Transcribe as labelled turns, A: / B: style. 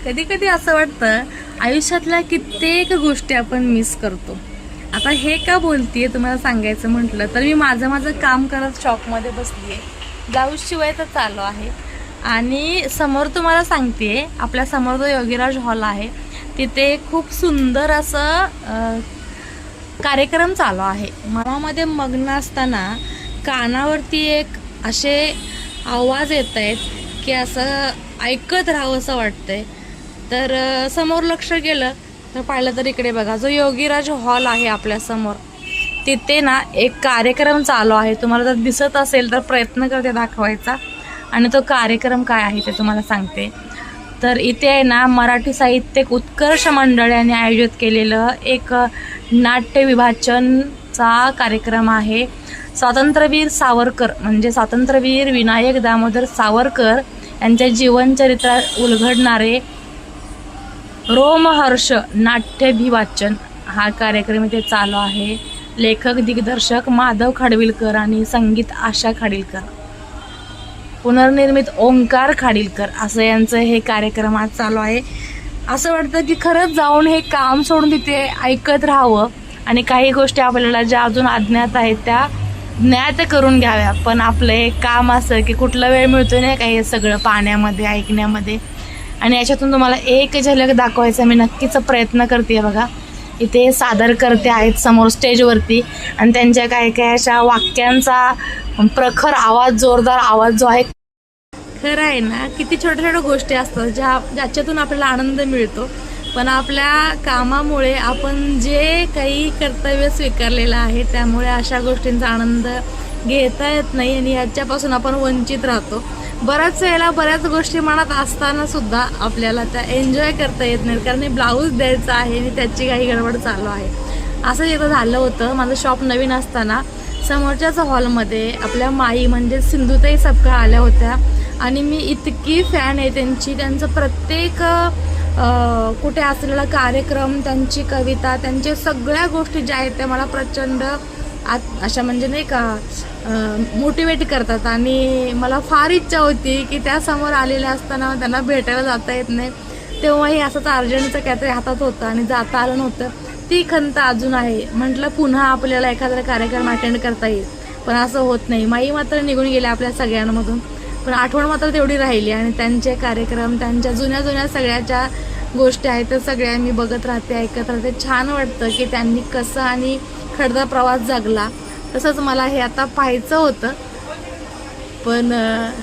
A: कधी कधी असं वाटतं आयुष्यातल्या कित्येक गोष्टी आपण मिस करतो. आता हे का बोलतीये तुम्हाला सांगायचं म्हटलं तर मी माझं काम करत शॉपमध्ये बसली आहे, ब्लाऊज शिवायचं चालू आहे आणि समोर तुम्हाला सांगते आपल्या समोर जो योगीराज हॉल आहे तिथे खूप सुंदर असं कार्यक्रम चालू आहे. मनामध्ये मग्न असताना कानावरती एक असे आवाज येत आहेत की असं ऐकत राहावं असं वाटतंय. तर समोर लक्ष गेलं तर पाहिलं तर इकडे बघा जो योगीराज हॉल आहे आपल्या समोर तिथे ना एक कार्यक्रम चालू आहे. तुम्हाला जर दिसत असेल तर प्रयत्न करते दाखवायचा आणि तो कार्यक्रम काय आहे ते तुम्हाला सांगते. तर इथे आहे ना मराठी साहित्यिक उत्कर्ष मंडळ यांनी आयोजित केलेलं एक नाट्य विभाजनचा कार्यक्रम आहे. स्वातंत्र्यवीर सावरकर म्हणजे स्वातंत्र्यवीर विनायक दामोदर सावरकर यांच्या जीवनचरित्रात उलगडणारे रोमहर्ष नाट्याभिवाचन हा कार्यक्रम इथे चालू आहे. लेखक दिग्दर्शक माधव खाडविलकर आणि संगीत आशा खाडीलकर, पुनर्निर्मित ओंकार खाडीलकर असं यांचं हे कार्यक्रम आज चालू आहे. असं वाटतं की खरंच जाऊन हे काम सोडून तिथे ऐकत राहावं आणि काही गोष्टी आपल्याला ज्या अजून अज्ञात आहेत त्या ज्ञात करून घ्याव्या. पण आपलं हे काम असं की कुठला वेळ मिळतो नाही का हे सगळं पाहण्यामध्ये ऐकण्यामध्ये. आणि याच्यातून तुम्हाला एक झलक दाखवायचा मी नक्कीच प्रयत्न करते. बघा इथे सादरकर्ते आहेत समोर स्टेजवरती आणि त्यांच्या काही काही अशा वाक्यांचा प्रखर आवाज, जोरदार आवाज जो आहे. खरं आहे ना, किती छोट्या छोट्या गोष्टी असतात ज्याच्यातून आपल्याला आनंद मिळतो. पण आपल्या कामामुळे आपण जे काही कर्तव्य स्वीकारलेलं आहे त्यामुळे अशा गोष्टींचा आनंद घेता येत नाही आणि याच्यापासून आपण वंचित राहतो. बऱ्याच वेळेला बऱ्याच गोष्टी मनात असताना सुद्धा आपल्याला त्या एन्जॉय करता येत नाहीत कारण ब्लाऊज द्यायचा आहे आणि त्याची काही गडबड चालू आहे. असं एकदा झालं होतं. माझं शॉप नवीन असताना समोरच्याच हॉलमध्ये आपल्या माई म्हणजे सिंधुताई सपकाळ आल्या होत्या आणि मी इतकी फॅन आहे त्यांची. त्यांचं प्रत्येक कुठे असलेला कार्यक्रम, त्यांची कविता, त्यांच्या सगळ्या गोष्टी ज्या आहेत त्या मला प्रचंड अशा म्हणजे नाही का मोटिवेट करतात. आणि मला फार इच्छा होती की त्या समोर आलेल्या असताना त्यांना भेटायला जाता येत नाही. तेव्हाही असंच अर्जंटचं काहीतरी हातात होतं आणि जाता आलं नव्हतं. ती खंत अजून आहे. म्हटलं पुन्हा आपल्याला एखादा कार्यक्रम अटेंड करता येईल पण असं होत नाही. माई मात्र निघून गेल्या आपल्या सगळ्यांमधून, पण आठवण मात्र तेवढी राहिली. आणि त्यांचे कार्यक्रम, त्यांच्या जुन्या सगळ्याच्या गोष्टी आहेत त्या सगळ्या मी बघत राहते, ऐकत राहते. छान वाटतं की त्यांनी कसं आणि खडतर प्रवास जगला. तसंच मला हे आता पाहायचं होतं पण